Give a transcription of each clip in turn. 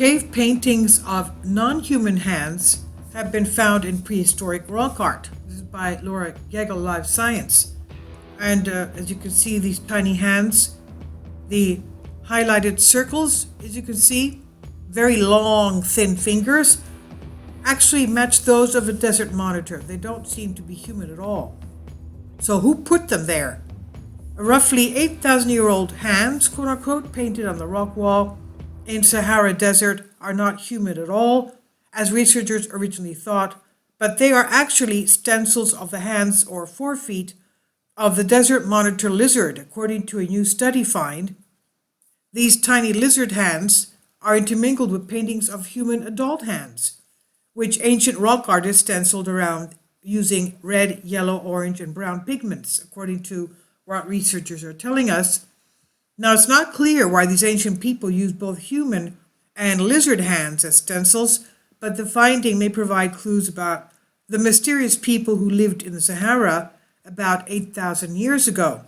Cave paintings of non-human hands have been found in prehistoric rock art. This is by Laura Gegel, Live Science. And as you can see, these tiny hands, the highlighted circles, as you can see, very long, thin fingers, actually match those of a desert monitor. They don't seem to be human at all. So who put them there? Roughly 8,000-year-old hands, quote unquote, painted on the rock wall in Sahara Desert are not human at all, as researchers originally thought, but they are actually stencils of the hands or forefeet of the desert monitor lizard, according to a new study find. These tiny lizard hands are intermingled with paintings of human adult hands, which ancient rock artists stenciled around using red, yellow, orange, and brown pigments, according to what researchers are telling us. Now, it's not clear why these ancient people used both human and lizard hands as stencils, but the finding may provide clues about the mysterious people who lived in the Sahara about 8,000 years ago.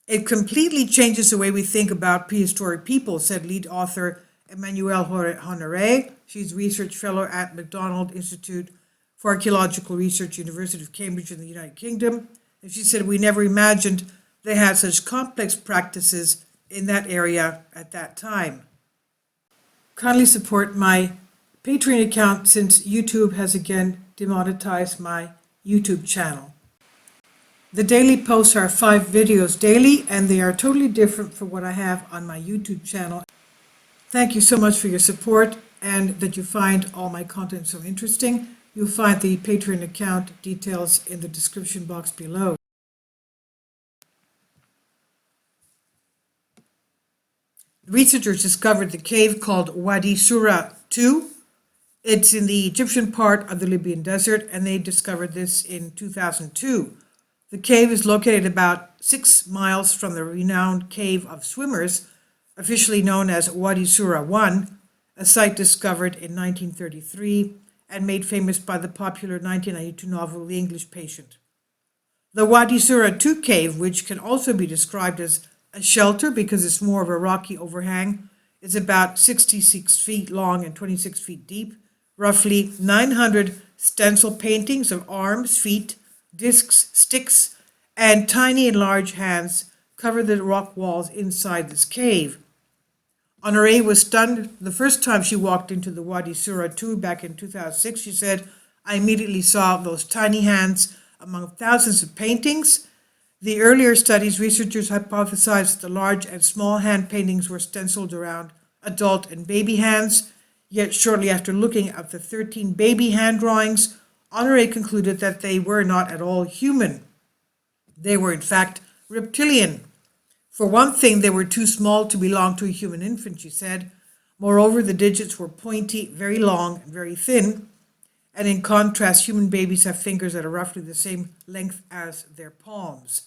It completely changes the way we think about prehistoric people, said lead author Emmanuelle Honoré. She's research fellow at MacDonald Institute for Archaeological Research, University of Cambridge in the United Kingdom. And she said, we never imagined they had such complex practices in that area at that time. Kindly support my Patreon account since YouTube has again demonetized my YouTube channel. The daily posts are 5 videos daily, and they are totally different from what I have on my YouTube channel. Thank you so much for your support and that you find all my content so interesting. You'll find the Patreon account details in the description box below. Researchers discovered the cave called Wadi Sura II. It's in the Egyptian part of the Libyan desert, and they discovered this in 2002. The cave is located about 6 miles from the renowned Cave of Swimmers, officially known as Wadi Sura I, a site discovered in 1933 and made famous by the popular 1992 novel The English Patient. The Wadi Sura II cave, which can also be described as a shelter because it's more of a rocky overhang, is about 66 feet long and 26 feet deep. Roughly 900 stencil paintings of arms, feet, discs, sticks, and tiny and large hands cover the rock walls inside this cave. Honoré was stunned the first time she walked into the Wadi Sura II back in 2006. She said, I immediately saw those tiny hands among thousands of paintings. The earlier studies, researchers hypothesized that the large and small hand paintings were stenciled around adult and baby hands. Yet shortly after looking at the 13 baby hand drawings, Honoré concluded that they were not at all human. They were in fact reptilian. For one thing, they were too small to belong to a human infant, she said. Moreover, the digits were pointy, very long, and very thin. And in contrast, human babies have fingers that are roughly the same length as their palms.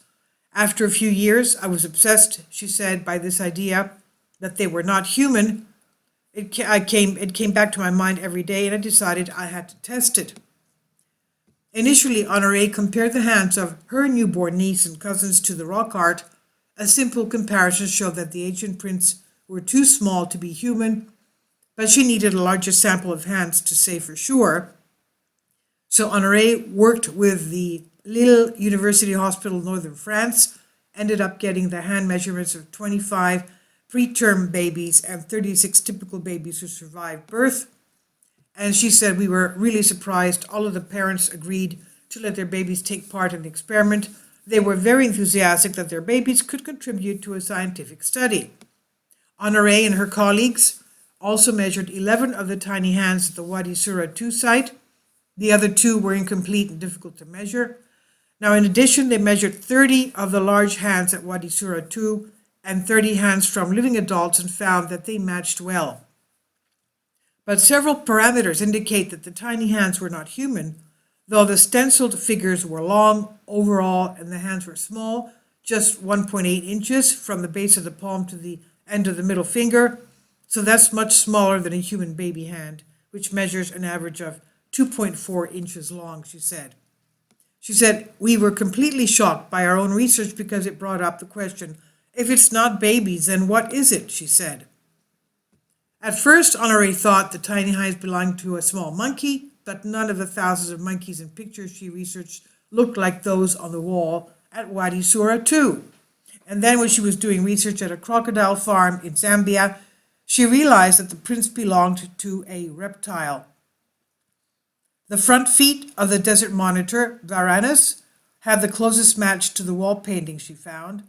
After a few years, I was obsessed, she said, by this idea that they were not human. It came back to my mind every day, and I decided I had to test it. Initially, Honoré compared the hands of her newborn niece and cousins to the rock art. A simple comparison showed that the ancient prints were too small to be human, but she needed a larger sample of hands to say for sure. So Honoré worked with the Lille University Hospital in northern France, ended up getting the hand measurements of 25 preterm babies and 36 typical babies who survived birth. And she said, we were really surprised. All of the parents agreed to let their babies take part in the experiment. They were very enthusiastic that their babies could contribute to a scientific study. Honoré and her colleagues also measured 11 of the tiny hands at the Wadi Sura II site. The other 2 were incomplete and difficult to measure. Now, in addition, they measured 30 of the large hands at Wadi Sura II and 30 hands from living adults and found that they matched well. But several parameters indicate that the tiny hands were not human, though the stenciled figures were long overall and the hands were small, just 1.8 inches from the base of the palm to the end of the middle finger. So that's much smaller than a human baby hand, which measures an average of 2.4 inches long, she said. She said, we were completely shocked by our own research because it brought up the question, if it's not babies, then what is it, she said. At first, Honoré thought the tiny hands belonged to a small monkey, but none of the thousands of monkeys and pictures she researched looked like those on the wall at Wadi Sura 2. And then when she was doing research at a crocodile farm in Zambia, she realized that the prints belonged to a reptile. The front feet of the desert monitor, Marianas, had the closest match to the wall painting she found.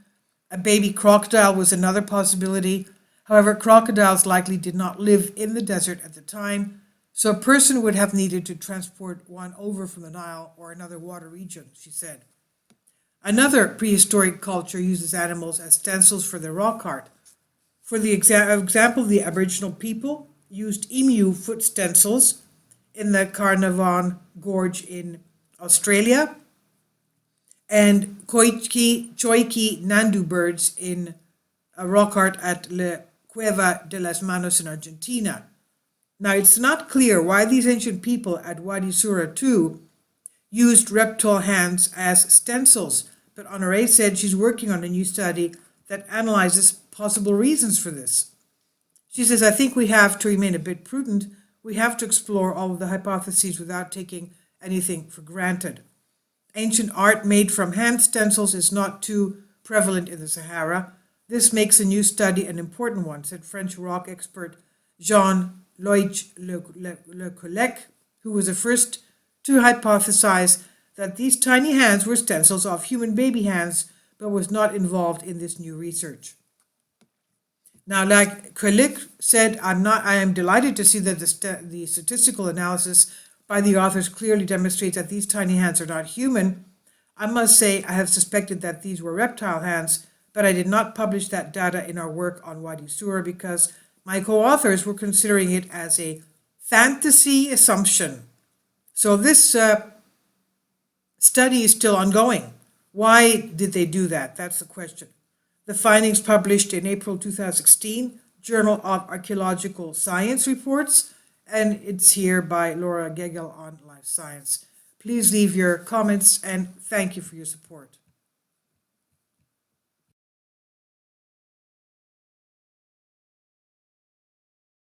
A baby crocodile was another possibility. However, crocodiles likely did not live in the desert at the time, so a person would have needed to transport one over from the Nile or another water region, she said. Another prehistoric culture uses animals as stencils for their rock art. For the example, the Aboriginal people used emu foot stencils in the Carnarvon Gorge in Australia and Choiki Nandu birds in a rock art at La Cueva de las Manos in Argentina. Now, it's not clear why these ancient people at Wadi Sura 2 used reptile hands as stencils, but Honoré said she's working on a new study that analyzes possible reasons for this. She says, I think we have to remain a bit prudent. We have to explore all of the hypotheses without taking anything for granted. Ancient art made from hand stencils is not too prevalent in the Sahara. This makes a new study an important one, said French rock expert Jean-Louis Lecolec, who was the first to hypothesize that these tiny hands were stencils of human baby hands, but was not involved in this new research. Now, like Lecolec said, I am delighted to see that the statistical analysis by the authors clearly demonstrates that these tiny hands are not human. I must say I have suspected that these were reptile hands, but I did not publish that data in our work on Wadi Sura because my co-authors were considering it as a fantasy assumption. So this study is still ongoing. Why did they do that? That's the question. The findings published in April 2016, Journal of Archaeological Science reports, and it's here by Laura Gegel on Life Science. Please leave your comments and thank you for your support.